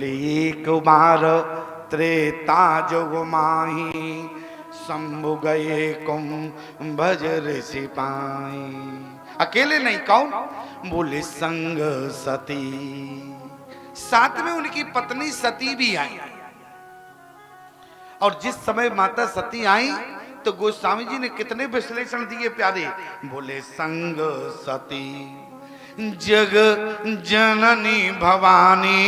एक बार त्रेता जुग माही शंभु गए कुंभज ऋषि पाई। अकेले नहीं, कौन? बोले संग सती, साथ में उनकी पत्नी सती भी आई। और जिस समय माता सती आई तो गोस्वामी जी ने कितने विश्लेषण दिए प्यारे। बोले संग सती जग जननी भवानी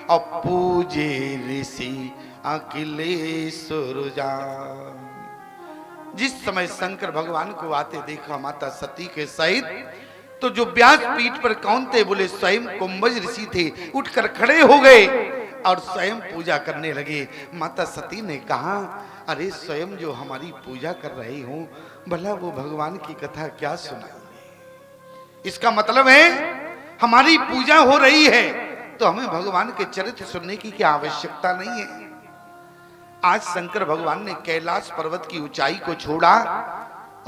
और पूजे ऋषि अखिलेश्वर जान। जिस समय शंकर भगवान को आते देखा माता सती के सहित, तो जो व्यास पीठ पर कौन थे? बोले स्वयं कुंभज ऋषि थे। उठकर खड़े हो गए और स्वयं पूजा करने लगे। माता सती ने कहा, अरे स्वयं जो हमारी पूजा कर रही हूं, भला वो भगवान की कथा क्या सुनाएंगे? इसका मतलब है हमारी पूजा हो रही है तो हमें भगवान के चरित्र सुनने की क्या आवश्यकता नहीं है। आज शंकर भगवान ने कैलाश पर्वत की ऊंचाई को छोड़ा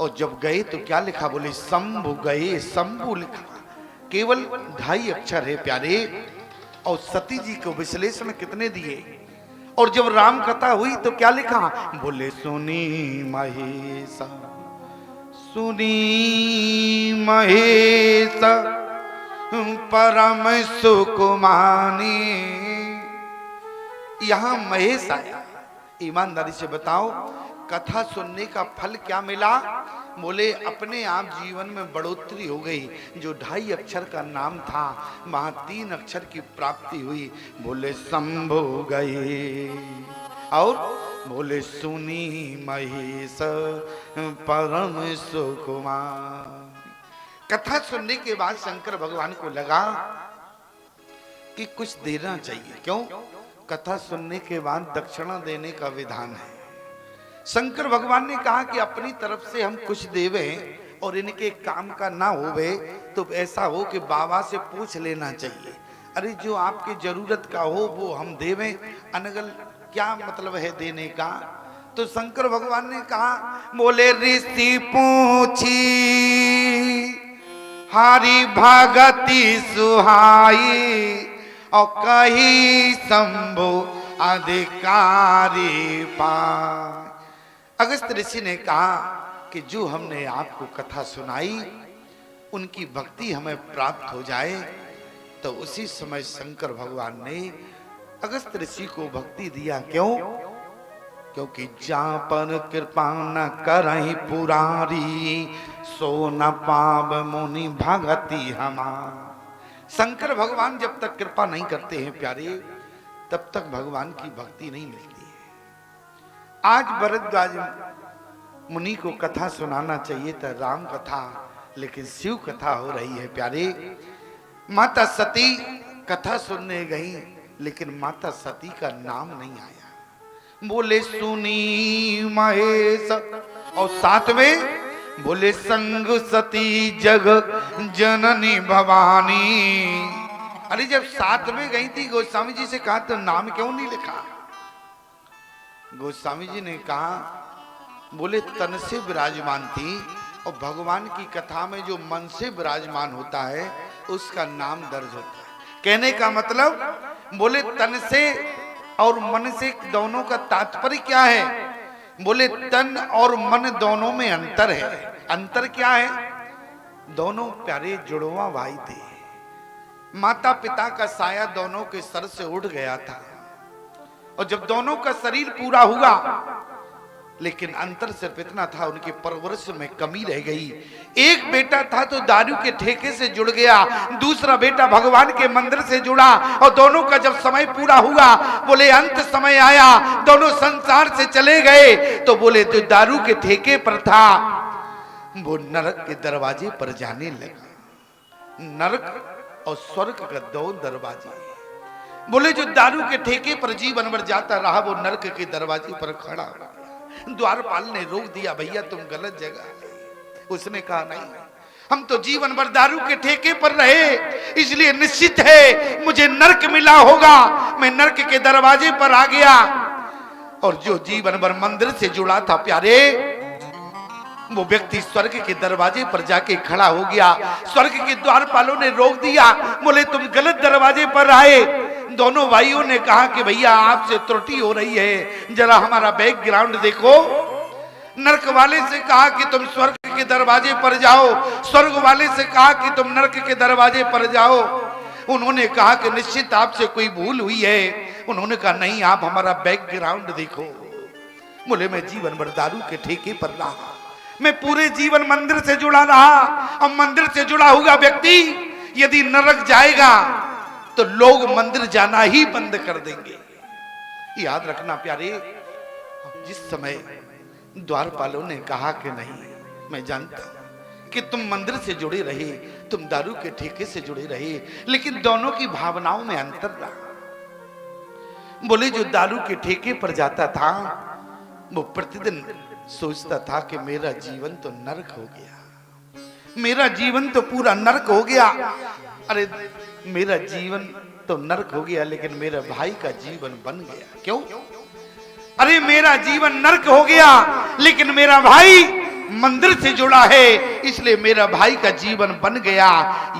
और जब गए तो क्या लिखा? बोले शंभु गए। शंभु लिखा, केवल 2.5 अक्षर है प्यारे। और सती जी को विश्लेषण कितने दिए। और जब राम कथा हुई तो क्या लिखा? बोले सुनी महेश, सुनी महेश परम सुकुमानी। यहां महेश आया। ईमानदारी से बताओ, कथा सुनने का फल क्या मिला? बोले अपने आप जीवन में बढ़ोतरी हो गई। जो 2.5 अक्षर का नाम था, वहां 3 अक्षर की प्राप्ति हुई। बोले शंभु गए और बोले सुनी महेश परम सुकुमार। कथा सुनने के बाद शंकर भगवान को लगा कि कुछ देना चाहिए। क्यों? कथा सुनने के बाद दक्षिणा देने का विधान है। शंकर भगवान ने कहा कि अपनी तरफ से हम कुछ देवें और इनके काम का ना होवे तो ऐसा हो कि बाबा से पूछ लेना चाहिए। अरे जो आपके जरूरत का हो वो हम देवें, अनगल क्या मतलब है देने का? तो शंकर भगवान ने कहा, बोले ऋषि पूछी हरि भगति सुहाई और कही शंभु अधिकारी पाए। अगस्त ऋषि ने कहा कि जो हमने आपको कथा सुनाई उनकी भक्ति हमें प्राप्त हो जाए। तो उसी समय शंकर भगवान ने अगस्त ऋषि को भक्ति दिया। क्यों? क्योंकि जहां पर कृपा न करहि पुरारी सो न पाव मुनि भगति हमार। शंकर भगवान जब तक कृपा नहीं करते हैं प्यारे, तब तक भगवान की भक्ति नहीं मिलती है। आज भरद्वाज मुनि को कथा सुनाना चाहिए था, राम कथा, लेकिन शिव कथा हो रही है प्यारे। माता सती कथा सुनने गई, लेकिन माता सती का नाम नहीं आया। बोले सुनी महेश और साथ में बोले संग सती जग जननी भवानी। अरे जब साथ में गई थी, गोस्वामी जी से कहा तो नाम क्यों नहीं लिखा? गोस्वामी जी ने कहा, बोले तन से विराजमान थी और भगवान की कथा में जो मन से विराजमान होता है उसका नाम दर्ज होता है। कहने का मतलब, बोले तन से और मन से दोनों का तात्पर्य क्या है? बोले तन और मन दोनों में अंतर है। अंतर क्या है? दोनों प्यारे जुड़वा भाई थे। माता पिता का साया दोनों के सर से उठ गया था और जब दोनों का शरीर पूरा हुआ, लेकिन अंतर सिर्फ इतना था, उनकी परवरिश में कमी रह गई। एक बेटा था तो दारू के ठेके से जुड़ गया, दूसरा बेटा भगवान के मंदिर से जुड़ा और दोनों का जब समय पूरा हुआ, बोले अंत समय आया, दोनों संसार से चले गए। तो बोले जो दारू के ठेके पर था वो नरक के दरवाजे पर जाने लगा। नरक और स्वर्ग का 2 दरवाजे। बोले जो दारू के ठेके पर जीवन भर जाता रहा वो नरक के दरवाजे पर खड़ा हो गया। द्वारपाल ने रोक दिया, भैया तुम गलत जगह। उसने कहा नहीं, हम तो जीवन भर दारू के ठेके पर रहे, इसलिए निश्चित है मुझे नरक मिला होगा। मैं नरक के दरवाजे पर आ गया और जो जीवन भर मंदिर से जुड़ा था प्यारे, वो व्यक्ति स्वर्ग के दरवाजे पर जाके खड़ा हो गया। स्वर्ग के द्वारपालों ने रोक दिया, बोले तुम गलत दरवाजे पर आए। दोनों भाइयों ने कहा कि भैया आपसे त्रुटि हो रही है, जरा हमारा बैकग्राउंड देखो। नरक वाले से कहा कि तुम स्वर्ग के दरवाजे पर जाओ, स्वर्ग वाले से कहा कि तुम नरक के दरवाजे पर जाओ। उन्होंने कहा कि निश्चित आपसे कोई भूल हुई है। उन्होंने कहा नहीं, आप हमारा बैकग्राउंड देखो। बोले मैं जीवन भर दारू के ठेके पर रहा, मैं पूरे जीवन मंदिर से जुड़ा रहा। अब मंदिर से जुड़ा हुआ व्यक्ति यदि नरक जाएगा तो लोग मंदिर जाना ही बंद कर देंगे। याद रखना प्यारे, जिस समय द्वारपालों ने कहा कि नहीं, मैं जानता हूं कि तुम मंदिर से जुड़े रहे, तुम दारू के ठेके से जुड़े रहे, लेकिन दोनों की भावनाओं में अंतर रहा। बोले जो दारू के ठेके पर जाता था वो प्रतिदिन सोचता था कि मेरा जीवन तो नरक हो गया, मेरा जीवन तो पूरा नरक हो गया। अरे मेरा जीवन तो नरक हो गया, लेकिन मेरे भाई का जीवन बन गया। क्यों? अरे मेरा जीवन नरक हो गया, लेकिन मेरा भाई मंदिर से जुड़ा है, इसलिए मेरा भाई का जीवन बन गया।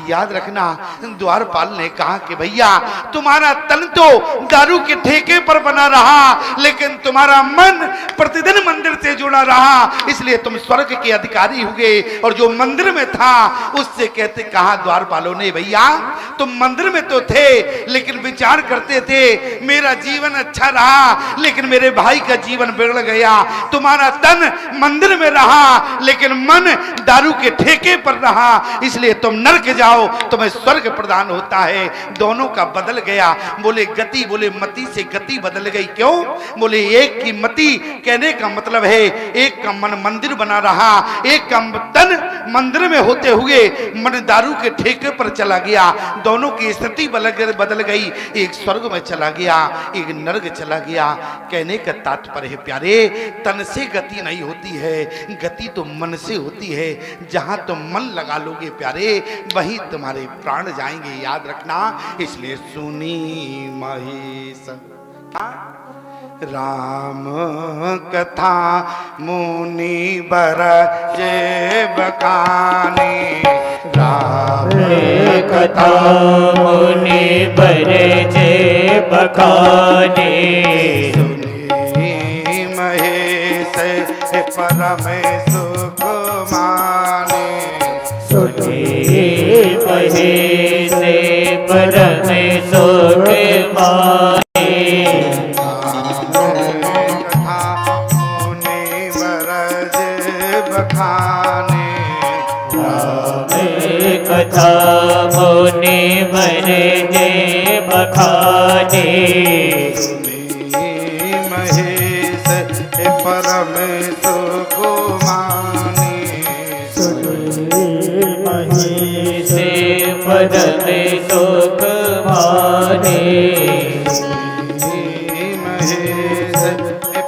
याद रखना, द्वारपाल ने कहा कि भैया तुम्हारा तन तो दारू के ठेके पर बना रहा, लेकिन तुम्हारा मन प्रतिदिन मंदिर से जुड़ा रहा, इसलिए तुम स्वर्ग के अधिकारी हुए। और जो मंदिर में था उससे कहते कहा द्वारपालों ने, भैया तुम मंदिर में तो थे, लेकिन विचार करते थे मेरा जीवन अच्छा रहा, लेकिन मेरे भाई का जीवन बिगड़ गया। तुम्हारा तन मंदिर में रहा, लेकिन मन दारू के ठेके पर रहा, इसलिए तुम नरक जाओ, तुम्हें स्वर्ग प्रदान होता है। दोनों का बदल गया। बोले गति, बोले मति से गति बदल गई। क्यों? बोले एक की मति, कहने का मतलब है एक का मन मंदिर बना रहा, एक का तन मंदिर में होते हुए मन दारू के ठेके पर चला गया। दोनों की स्थिति बदल गई, एक स्वर्ग में चला गया, एक नरक चला गया। कहने का तात्पर्य है प्यारे, तन से गति नहीं होती है, गति तो मन से होती है। जहां तुम मन लगा लोगे प्यारे, वहीं तुम्हारे प्राण जाएंगे। याद रखना, इसलिए सुनी महेश राम कथा मुनि बर जे बखानी, राम कथा मुनि बर जे बखानी। सुनी महेश परम सुख माने, सुनी महेश परम सुख माने। कथा मुनि बर जे बखाने, सुनी महेश परम सुख माने, सुनी महेश परम सुख माने। सुनी महेश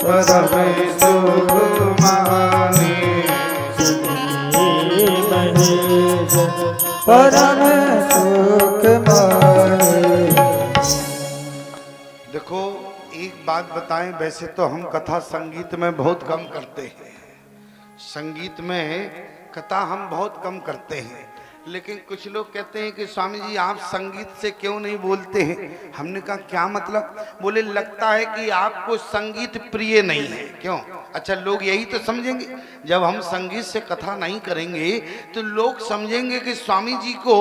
परम सुख माने, परम सुख माने। देखो एक बात बताएं, वैसे तो हम कथा संगीत में बहुत कम करते हैं, संगीत में कथा हम बहुत कम करते हैं, लेकिन कुछ लोग कहते हैं कि स्वामी जी आप संगीत से क्यों नहीं बोलते हैं। हमने कहा क्या मतलब? बोले लगता है कि आपको संगीत प्रिय नहीं है। क्यों? अच्छा लोग यही तो समझेंगे, जब हम संगीत से कथा नहीं करेंगे तो लोग समझेंगे कि स्वामी जी को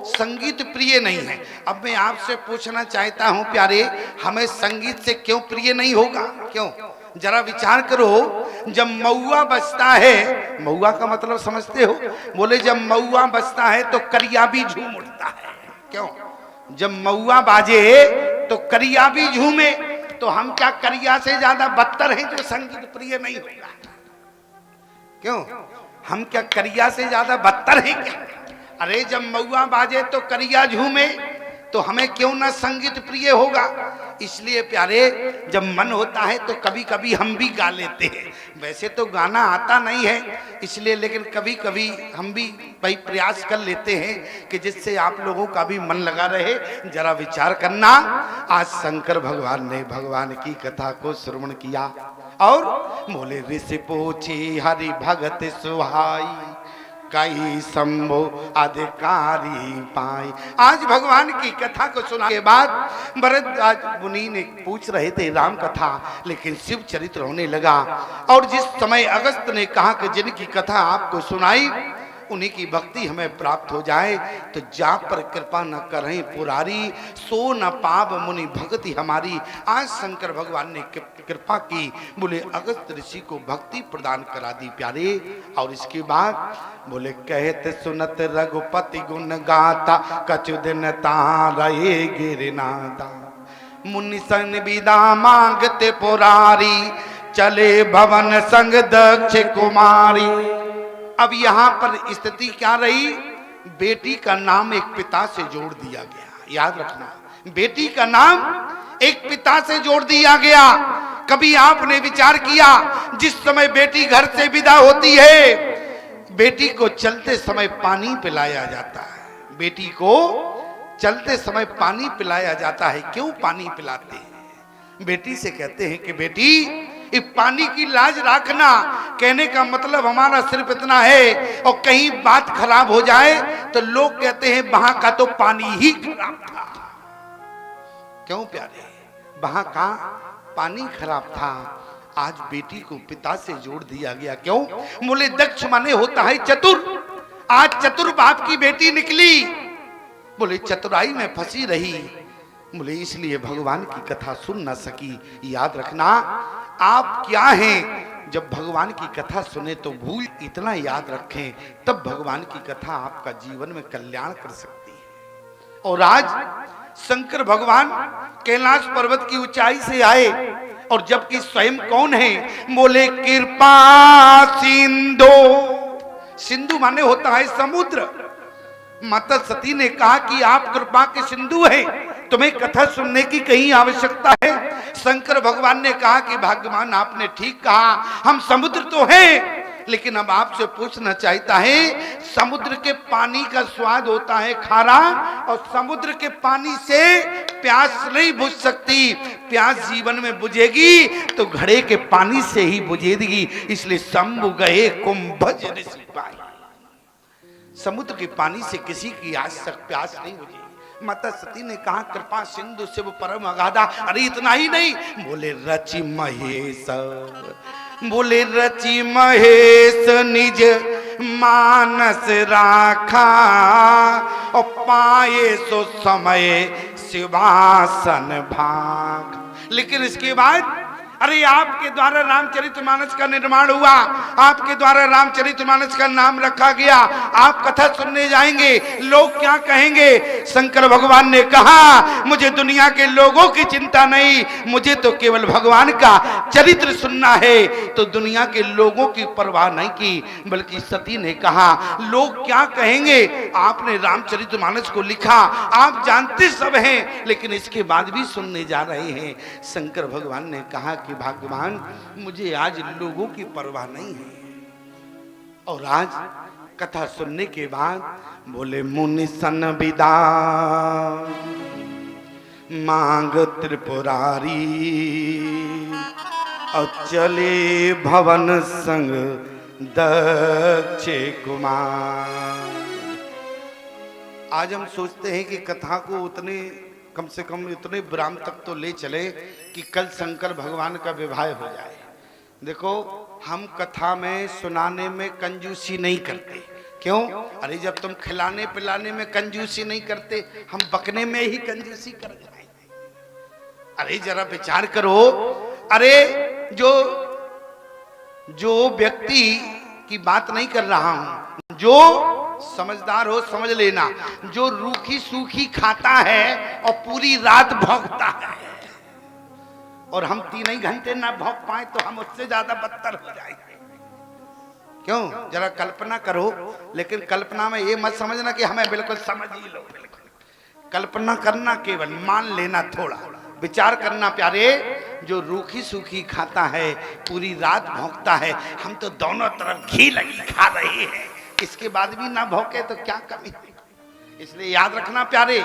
संगीत प्रिय नहीं है। अब मैं आपसे पूछना चाहता हूं प्यारे, हमें संगीत से क्यों प्रिय नहीं होगा? क्यों? जरा विचार करो, जब मऊआ बजता है, मऊआ का मतलब समझते हो? बोले जब मऊआ बजता है तो करिया भी झूम उठता है। क्यों? जब मऊआ बाजे तो करिया भी झूमे, तो हम क्या करिया से ज्यादा बदतर हैं जो संगीत प्रिय नहीं होगा? क्यों? हम क्या करिया से ज्यादा बदतर हैं क्या? अरे जब मऊआ बाजे तो करिया झूमे, तो हमें क्यों ना संगीत प्रिय होगा? इसलिए प्यारे, जब मन होता है तो कभी कभी हम भी गा लेते हैं। वैसे तो गाना आता नहीं है इसलिए, लेकिन कभी कभी हम भी भाई प्रयास कर लेते हैं कि जिससे आप लोगों का भी मन लगा रहे। जरा विचार करना, आज शंकर भगवान ने भगवान की कथा को श्रवण किया और बोले ऋषि पूछी हरि भगत सुहाई, कई संभो अधिकारी पाई। आज भगवान की कथा को सुना के बाद भरद्वाज मुनि ने पूछ रहे थे राम कथा, लेकिन शिव चरित्र होने लगा। और जिस समय अगस्त ने कहा कि जिनकी कथा आपको सुनाई उन्हीं की भक्ति हमें प्राप्त हो जाए, तो जा पर कृपा न करें पुरारी, सो न पाप मुनि भक्ति हमारी। आज शंकर भगवान ने कृपा की, बोले अगस्त ऋषि को भक्ति प्रदान करा दी प्यारे। और इसके बाद बोले कहते सुनत रघुपति गुण गाता, कछु दिन तारे गिरनादा, मुनि सन विदा मांगते पुरारी, चले भवन संग दक्ष कुमारी। अब यहाँ पर स्थिति क्या रही, बेटी का नाम एक पिता से जोड़ दिया गया। याद रखना, बेटी का नाम एक पिता से जोड़ दिया गया। कभी आपने विचार किया, जिस समय बेटी घर से विदा होती है, बेटी को चलते समय पानी पिलाया जाता है। बेटी को चलते समय पानी पिलाया जाता है। क्यों पानी पिलाते हैं? बेटी से कहते हैं कि बेटी इस पानी की लाज रखना। कहने का मतलब हमारा सिर्फ इतना है, और कहीं बात खराब हो जाए तो लोग कहते हैं वहां का तो पानी ही खराब था। क्यों प्यारे? वहां का पानी खराब था। आज बेटी को पिता से जोड़ दिया गया। क्यों? बोले दक्ष माने होता है चतुर। आज चतुर बाप की बेटी निकली, बोले चतुराई में फंसी रही, बोले इसलिए भगवान की कथा सुन न सकी। याद रखना, आप क्या हैं, जब भगवान की कथा सुने तो भूल इतना याद रखें, तब भगवान की कथा आपका जीवन में कल्याण कर सकती है। और आज शंकर भगवान कैलाश पर्वत की ऊंचाई से आए, और जबकि स्वयं कौन है, बोले कृपा सिंधु। सिंधु माने होता है समुद्र। माता सती ने कहा कि आप कृपा के सिंधु हैं, तुम्हें कथा सुनने की कहीं आवश्यकता है? शंकर भगवान ने कहा कि भाग्यवान आपने ठीक कहा, हम समुद्र तो हैं, लेकिन अब आपसे पूछना चाहता है, समुद्र के पानी का स्वाद होता है खारा, और समुद्र के पानी से प्यास नहीं बुझ सकती। प्यास जीवन में बुझेगी तो घड़े के पानी से ही बुझेगी। इसलिए शंभु गए कुंभज ऋषि पाई, समुद्र के पानी से किसी की आज तक प्यास नहीं बुझी। माता सती ने कहा कृपा सिंधु शिव परम अगाधा। अरे इतना ही नहीं, बोले रचि महेश, बोले रचि महेश निज मानस राखा, और पाए सो समय शिवासन भाग। लेकिन इसके बाद अरे आपके द्वारा रामचरितमानस का निर्माण हुआ, आपके द्वारा रामचरितमानस का नाम रखा गया, आप कथा सुनने जाएंगे, लोग क्या कहेंगे? शंकर भगवान ने कहा मुझे दुनिया के लोगों की चिंता नहीं, मुझे तो केवल भगवान का चरित्र सुनना है। तो दुनिया के लोगों की परवाह नहीं की, बल्कि सती ने कहा लोग क्या कहेंगे? आपने रामचरितमानस को लिखा, आप जानते सब हैं, लेकिन इसके बाद भी सुनने जा रहे हैं। शंकर भगवान ने कहा कि भगवान मुझे आज लोगों की परवाह नहीं है। और आज कथा सुनने के बाद बोले मुनि सन विदा मांग त्रिपुरारी, और चले भवन संग दक्ष कुमार। आज हम सोचते हैं कि कथा को उतने कम से कम इतने विराम तक तो ले चले कि कल शंकर भगवान का विवाह हो जाए। देखो, हम कथा में सुनाने में कंजूसी नहीं करते। क्यों? अरे जब तुम खिलाने पिलाने में कंजूसी नहीं करते, हम बकने में ही कंजूसी कर जाएंगे। अरे जरा विचार करो। अरे जो व्यक्ति की बात नहीं कर रहा हूं, जो समझदार हो समझ लेना, जो रूखी सूखी खाता है और पूरी रात भौंकता है, और हम 3 ही घंटे ना भौंक पाए तो हम उससे ज्यादा बदतर हो जाएंगे। क्यों? जरा कल्पना करो। लेकिन कल्पना में ये मत समझना कि हमें बिल्कुल समझ ही लो। बिल्कुल कल्पना करना, केवल मान लेना, थोड़ा विचार करना प्यारे। जो रूखी सूखी खाता है, पूरी रात भौंकता है, हम तो दोनों तरफ घी लगी खा रहे हैं, इसके बाद भी ना भौंके तो क्या कमी है? इसलिए याद रखना प्यारे,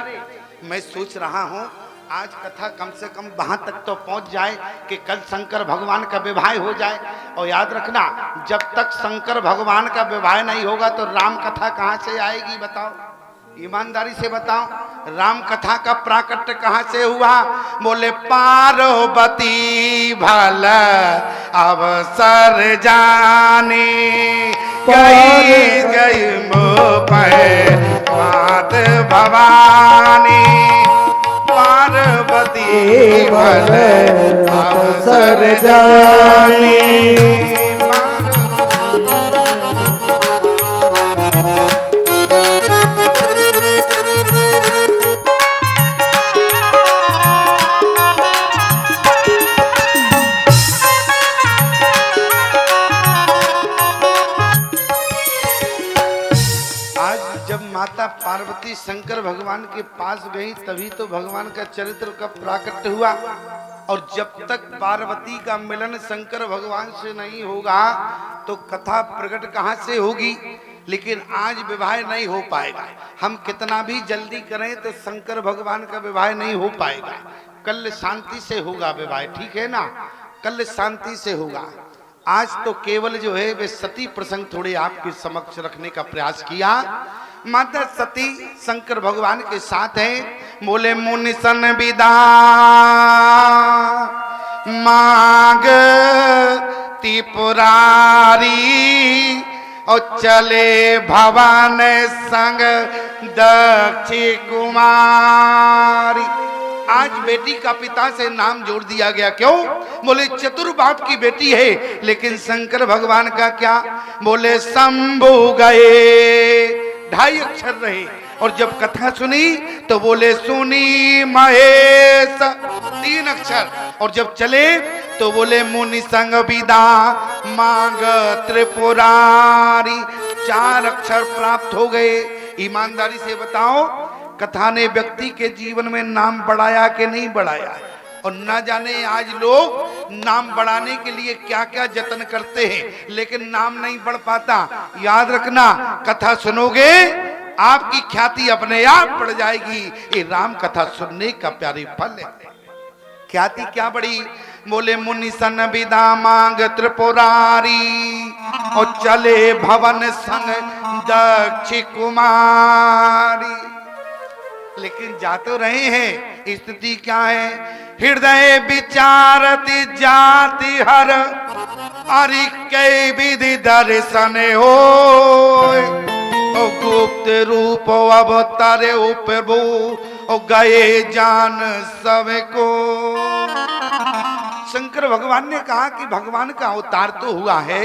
मैं सोच रहा हूं आज कथा कम से कम वहां तक तो पहुंच जाए कि कल शंकर भगवान का विवाह हो जाए। और याद रखना, जब तक शंकर भगवान का विवाह नहीं होगा तो राम कथा कहां से आएगी बताओ? ईमानदारी से बताओ, राम कथा का प्राकट्य कहां से हुआ? बोले पार्वती भल अवसर जाने गई गई मात भवानी। पार्वती भल अवसर जाने। माता पार्वती शंकर भगवान के पास गई तभी तो भगवान का चरित्र का प्राकट्य हुआ। और जब तक पार्वती का मिलन शंकर भगवान से नहीं होगा तो कथा प्रकट कहां से होगी? लेकिन आज विवाह नहीं हो पाएगा। हम कितना भी जल्दी करें तो शंकर भगवान का विवाह नहीं हो पाएगा। कल शांति से होगा विवाह, ठीक है ना? कल शांति से होगा। आज तो केवल जो है वे सती प्रसंग थोड़े आपके समक्ष रखने का प्रयास किया। माता सती शंकर भगवान के साथ हैं। बोले मुनिसन विदा मांग त्रिपुरारी और चले भवन संग दक्षि कुमारी। आज बेटी का पिता से नाम जोड़ दिया गया, क्यों? बोले चतुर बाप की बेटी है। लेकिन शंकर भगवान का क्या? बोले शंभु गए, 2.5 अक्षर रहे। और जब कथा सुनी तो बोले सुनी महेश, 3 अक्षर। और जब चले तो बोले मुनि संग विदा मांग त्रिपुरारी, 4 अक्षर प्राप्त हो गए। ईमानदारी से बताओ, कथा ने व्यक्ति के जीवन में नाम बढ़ाया कि नहीं बढ़ाया? और ना जाने आज लोग नाम बढ़ाने के लिए क्या क्या जतन करते हैं, लेकिन नाम नहीं बढ़ पाता। याद रखना, कथा सुनोगे आपकी ख्याति अपने आप बढ़ जाएगी। ये राम कथा सुनने का प्यारी फल है। ख्याति क्या बढ़ी? बोले मुनि सन विदा मांग त्रिपुरारी और चले भवन संग दक्षि कुमारी। लेकिन जा तो रहे हैं, स्थिति क्या है? हृदय विचारति जाति हर अरि कई विधि दर्शन हो। गुप्त रूप अवतारे प्रभु गए जान सबको। शंकर भगवान ने कहा कि भगवान का अवतार तो हुआ है,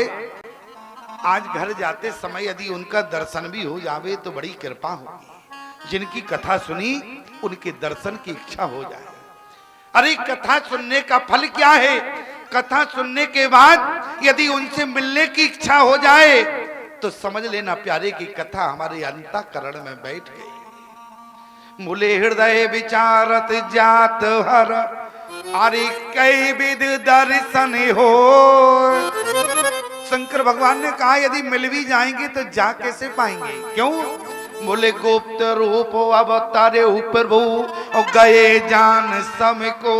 आज घर जाते समय यदि उनका दर्शन भी हो जावे तो बड़ी कृपा होगी। जिनकी कथा सुनी उनके दर्शन की इच्छा हो जाए। अरे कथा सुनने का फल क्या है? कथा सुनने के बाद यदि उनसे मिलने की इच्छा हो जाए तो समझ लेना प्यारे की कथा हमारे अंतःकरण में बैठ गई। मूले हृदय विचारत जात हर अरे कई विध दर्शन हो। शंकर भगवान ने कहा यदि मिल भी जाएंगे तो जा कैसे पाएंगे? क्यों? बोले गुप्त रूप अवतारे प्रभु और गए जान सबको।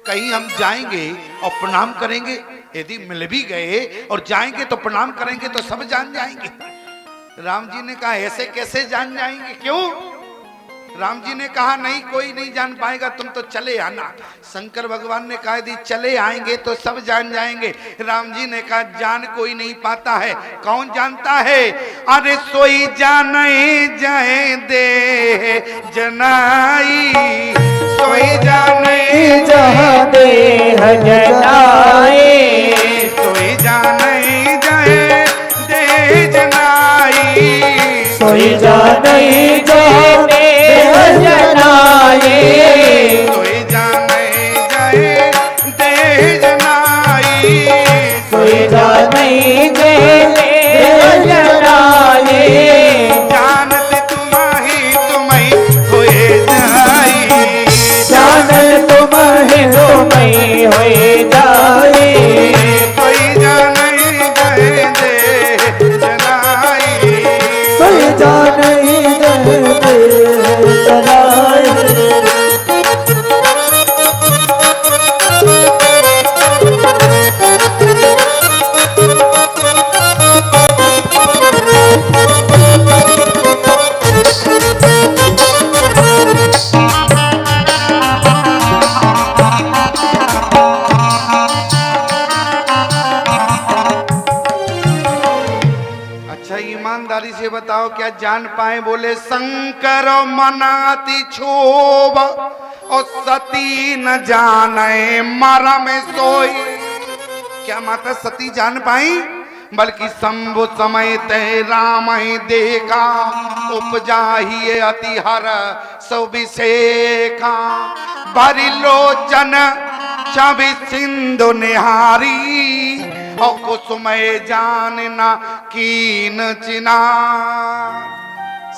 कहीं हम जाएंगे और प्रणाम करेंगे, यदि मिल भी गए और जाएंगे तो प्रणाम करेंगे तो सब जान जाएंगे। राम जी ने कहा ऐसे कैसे जान जाएंगे? क्यों? राम जी ने कहा नहीं, कोई नहीं जान पाएगा, तुम तो चले आना। शंकर भगवान ने कहा यदि चले आएंगे तो सब जान जाएंगे। राम जी ने कहा जान कोई नहीं पाता है। कौन जानता है? अरे सोई जाने जाए दे जनाई, सोई जाने जहाँ देह जनाए, सोई जाने जाए दे जनाई, सोई जाने जहाँ देह जनाए, सोई जाने जाए दे जनाई, सोई जाने देह जनाए। जानत तुम्हारी तुम्हें होए जाई, जानत तुम्हें तुम्हें होए जाए, कोई जाने जाए दे जनाई, सोई जाने दे से बताओ क्या जान पाए? बोले शंकर मनाति क्षोभ और सती न जाने मरम सोई। क्या माता सती जान पाई? बल्कि शंभु समय ते राम ही देखा उपजा ही अतिहर सौभिषेका भरी लोचन छवि सिंधु निहारी और कुसुमय जानना कीन चिना।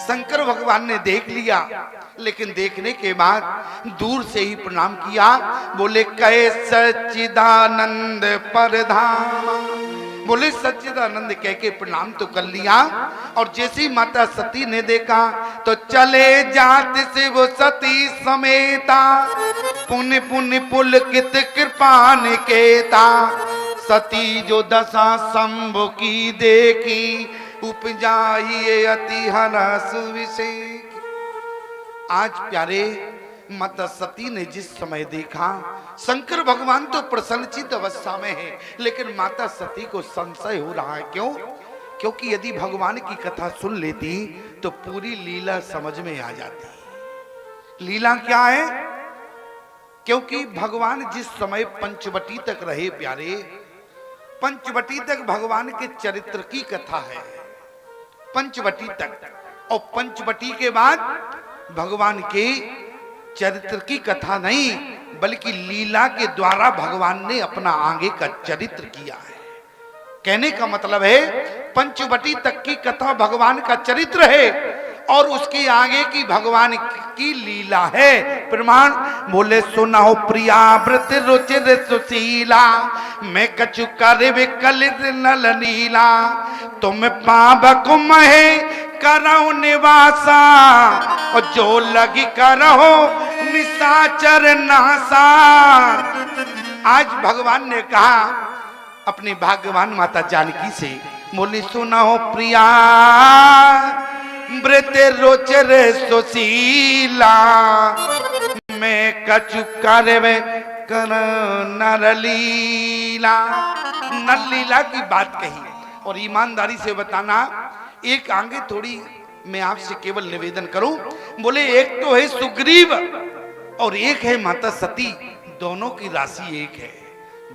शंकर भगवान ने देख लिया, लेकिन देखने के बाद दूर से ही प्रणाम किया। बोले कहे सच्चिदानंद परधाम। बोले सच्चिदानंद कह के प्रणाम तो कर लिया। और जैसी माता सती ने देखा तो चले जात से वो सती समेता पुण्य पुण्य पुलकित कृपा निकेता। सती जो दशा शंभु की देखी उपजाइए अति हरस विषेक। आज प्यारे माता सती ने जिस समय देखा, शंकर भगवान तो प्रसन्नचित्त अवस्था में है, लेकिन माता सती को संशय हो रहा है। क्यों? क्योंकि यदि भगवान की कथा सुन लेती तो पूरी लीला समझ में आ जाती। लीला क्या है? क्योंकि भगवान जिस समय पंचवटी तक रहे प्यारे, पंचवटी तक भगवान के चरित्र की कथा है, पंचवटी तक। और पंचवटी के बाद भगवान के चरित्र की कथा नहीं, बल्कि लीला के द्वारा भगवान ने अपना आगे का चरित्र किया है। कहने का मतलब है पंचवटी तक की कथा भगवान का चरित्र है और उसके आगे की भगवान की लीला है। प्रमाण बोले सुनाओ प्रिया व्रत रुचिर सुशीला मैं कछु कर विकलित नल नीला तुम पावक महे करो निवासा और जो लगी करो निशाचर नासा। आज भगवान ने कहा अपनी भाग्यवान माता जानकी से, बोली सुनाओ प्रिया व्रत रुचिर सुशीला मैं कछु करवे कर नरलीला। नरलीला की बात कही और ईमानदारी से बताना, एक आगे थोड़ी मैं आपसे केवल निवेदन करूं। बोले एक तो है सुग्रीव और एक है माता सती, दोनों की राशि एक है,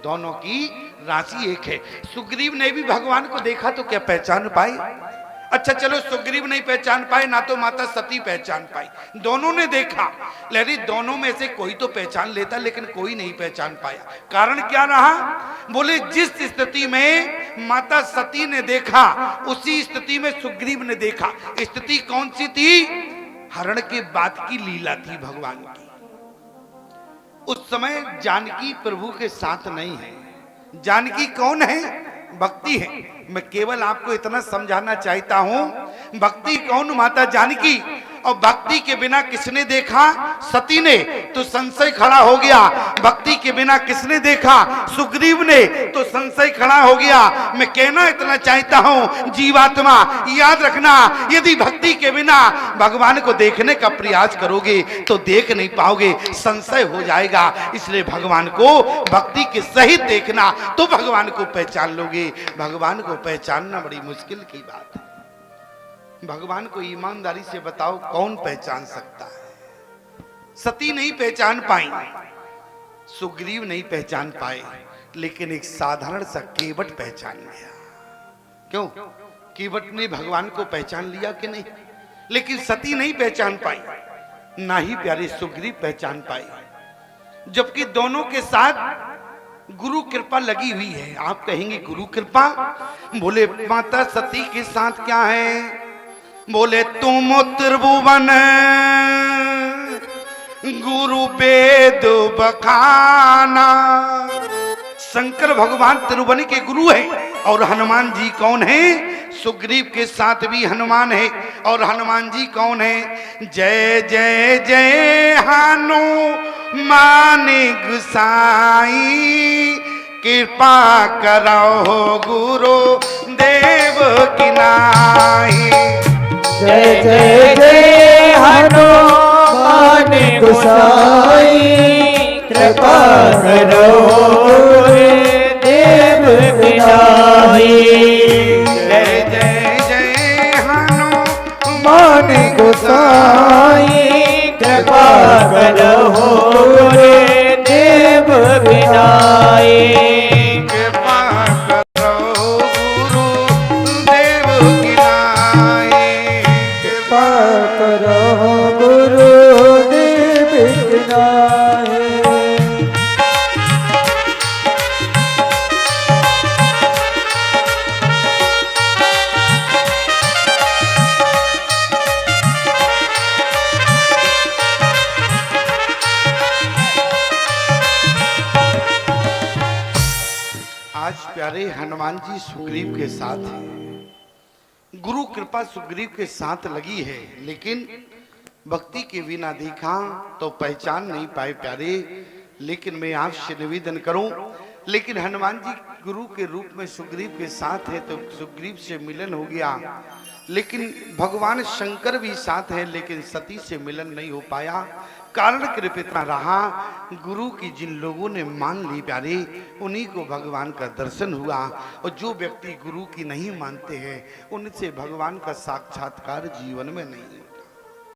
दोनों की राशि एक है। सुग्रीव ने भी भगवान को देखा तो क्या पहचान पाई? अच्छा चलो सुग्रीव नहीं पहचान पाए ना तो माता सती पहचान पाई, दोनों ने देखा। लेकिन दोनों में से कोई तो पहचान लेता, लेकिन कोई नहीं पहचान पाया। कारण क्या रहा? बोले जिस स्थिति में माता सती ने देखा उसी स्थिति में सुग्रीव ने देखा। स्थिति कौन सी थी? हरण के बाद की लीला थी भगवान की। उस समय जानकी प्रभु के साथ नहीं है। जानकी कौन है? भक्ति है। मैं केवल आपको इतना समझाना चाहता हूं, भक्ति कौन? माता जानकी। और भक्ति के बिना किसने देखा? सती ने। तो संशय खड़ा हो गया। भक्ति के बिना किसने देखा? सुग्रीव ने। तो संशय खड़ा हो गया। मैं कहना इतना चाहता हूं जीवात्मा, याद रखना, यदि भक्ति के बिना भगवान को देखने का प्रयास करोगे तो देख नहीं पाओगे, संशय हो जाएगा। इसलिए भगवान को भक्ति के सहित देखना तो भगवान को पहचान लोगे। भगवान को पहचानना बड़ी मुश्किल की बात है। भगवान को ईमानदारी से बताओ कौन पहचान सकता है? सती नहीं पहचान पाई, सुग्रीव नहीं पहचान पाए, लेकिन एक साधारण सा केवट पहचान गया। क्यों? केवट ने भगवान को पहचान लिया कि नहीं? लेकिन सती नहीं पहचान पाई, ना ही प्यारे सुग्रीव पहचान पाए, जबकि दोनों के साथ गुरु कृपा लगी हुई है। आप कहेंगे गुरु कृपा? बोले माता सती के साथ क्या है? बोले तुम त्रिभुवन गुरु वेद बखाना। शंकर भगवान त्रिभुवन के गुरु हैं। और हनुमान जी कौन है? सुग्रीव के साथ भी हनुमान है। और हनुमान जी कौन है? जय जय जय हनुमान गोसाई कृपा करो गुरु देव की नाई। जय जय जय हनुमान गोसाई कृपा करो देव की नाई। जय जय जय हनुमान गोसाई कृपा करहु गुरुदेव विनाई कृपा करो गुरुदेव की नाई कृपा करहु गुरुदेव विनाई आज प्यारे हनुमान जी सुग्रीव के साथ हैं। गुरु कृपा सुग्रीव के साथ लगी है, लेकिन भक्ति के बिना देखा तो पहचान नहीं पाए प्यारे। लेकिन मैं आपसे निवेदन करूं, लेकिन हनुमान जी गुरु के रूप में सुग्रीव के साथ है तो सुग्रीव से मिलन हो गया, लेकिन भगवान शंकर भी साथ है, लेकिन सती से मिलन नहीं हो पाया। कारण कृपा रहा, गुरु की जिन लोगों ने मान ली प्यारे, उन्हीं को भगवान का दर्शन हुआ। और जो व्यक्ति गुरु की नहीं मानते हैं, उनसे भगवान का साक्षात्कार जीवन में नहीं।